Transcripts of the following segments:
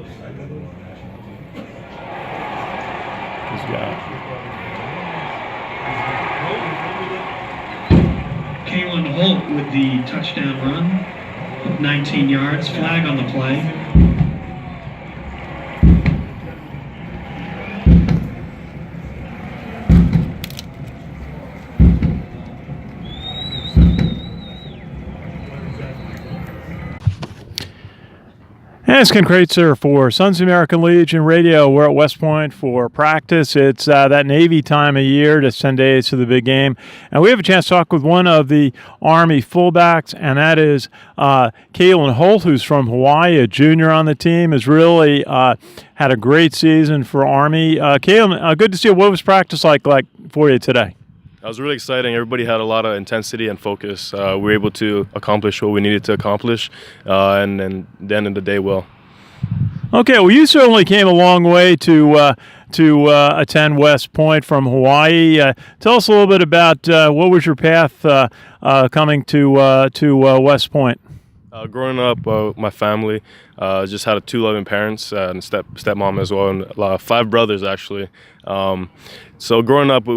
He's got Calen Holt with the touchdown run, 19 yards, flag on the play. And it's Ken Kraetzer for Sons of the American Legion Radio. We're at West Point for practice. It's that Navy time of year, just 10 days to the big game. And we have a chance to talk with one of the Army fullbacks, and that is Calen Holt, who's from Hawaii, a junior on the team, has really had a great season for Army. Calen, good to see you. What was practice like for you today? It was really exciting. Everybody had a lot of intensity and focus. We were able to accomplish what we needed to accomplish, and then the end of the day well. Okay, well, you certainly came a long way to attend West Point from Hawaii. Tell us a little bit about what was your path coming to West Point. Growing up, my family just had two loving parents and stepmom as well, and 5 brothers actually. So growing up,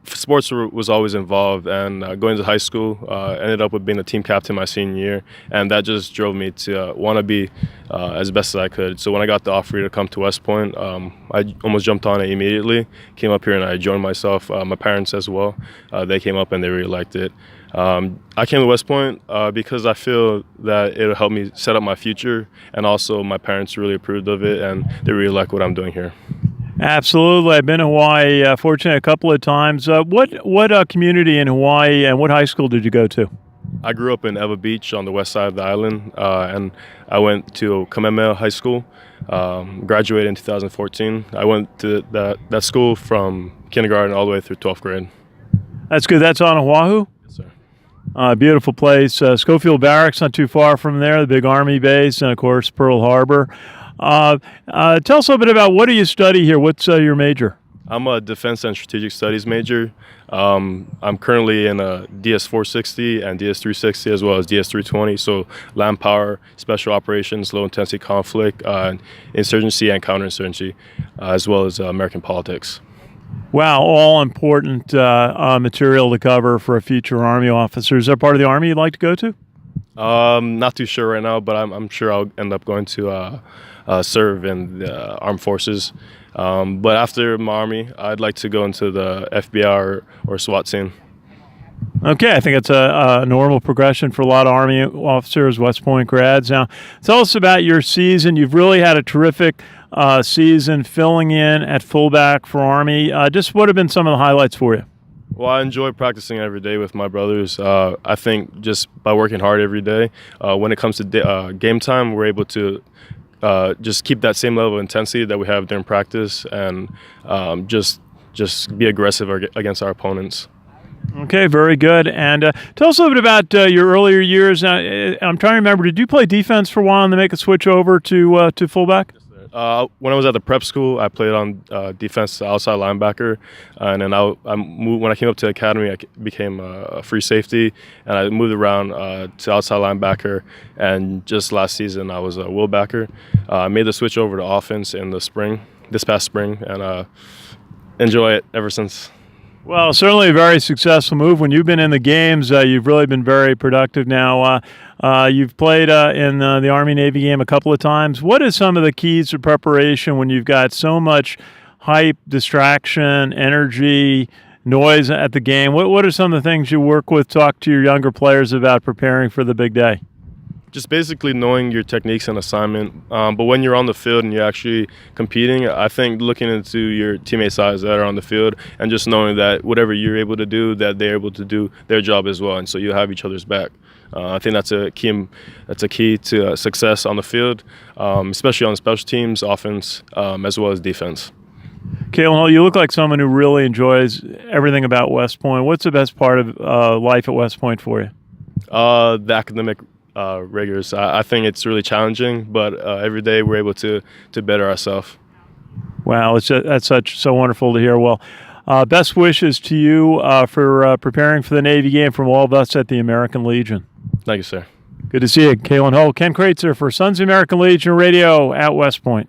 sports was always involved, and going to high school, ended up with being a team captain my senior year, and that just drove me to want to be as best as I could. So when I got the offer to come to West Point, I almost jumped on it immediately, came up here and I joined myself. My parents as well, they came up and they really liked it. I came to West Point because I feel that it'll help me set up my future, and also my parents really approved of it and they really like what I'm doing here. Absolutely. I've been to Hawaii, fortunately, a couple of times. What community in Hawaii and what high school did you go to? I grew up in Eva Beach on the west side of the island, and I went to Kamehameha High School, graduated in 2014. I went to that school from kindergarten all the way through 12th grade. That's good. That's on Oahu? Yes, sir. Beautiful place. Schofield Barracks, not too far from there, the big Army base, and, of course, Pearl Harbor. Tell us a little bit about what do you study here? What's your major? I'm a Defense and Strategic Studies major. I'm currently in a DS-460 and DS-360 as well as DS-320, so land power, special operations, low-intensity conflict, insurgency and counterinsurgency, as well as American politics. Wow, all important material to cover for a future Army officer. Is there part of the Army you'd like to go to? Not too sure right now, but I'm sure I'll end up going to serve in the armed forces. But after my Army, I'd like to go into the FBI or SWAT team. Okay, I think it's a normal progression for a lot of Army officers, West Point grads. Now, tell us about your season. You've really had a terrific season filling in at fullback for Army. Just what have been some of the highlights for you? Well, I enjoy practicing every day with my brothers. I think just by working hard every day, when it comes to game time, we're able to just keep that same level of intensity that we have during practice, and just be aggressive against our opponents. Okay, very good. And tell us a little bit about your earlier years. I'm trying to remember, did you play defense for a while and then make a switch over to fullback? When I was at the prep school, I played on defense outside linebacker, and then I moved, when I came up to the academy, I became a free safety, and I moved around to outside linebacker, and just last season I was a will backer. I made the switch over to offense in this past spring, and enjoy it ever since. Well, certainly a very successful move. When you've been in the games, you've really been very productive. Now, you've played in the Army-Navy game a couple of times. What are some of the keys to preparation when you've got so much hype, distraction, energy, noise at the game? What are some of the things you work with, talk to your younger players about preparing for the big day? Just basically knowing your techniques and assignment. But when you're on the field and you're actually competing, I think looking into your teammates' eyes that are on the field and just knowing that whatever you're able to do, that they're able to do their job as well, and so you have each other's back. I think that's a key to success on the field, especially on special teams, offense, as well as defense. Calen Holt, you look like someone who really enjoys everything about West Point. What's the best part of life at West Point for you? The academic rigors. I think it's really challenging, but every day we're able to better ourselves. Wow, that's so wonderful to hear. Well, best wishes to you for preparing for the Navy game from all of us at the American Legion. Thank you, sir. Good to see you, Calen Holt. Ken Kraetzer for Sons of the American Legion Radio at West Point.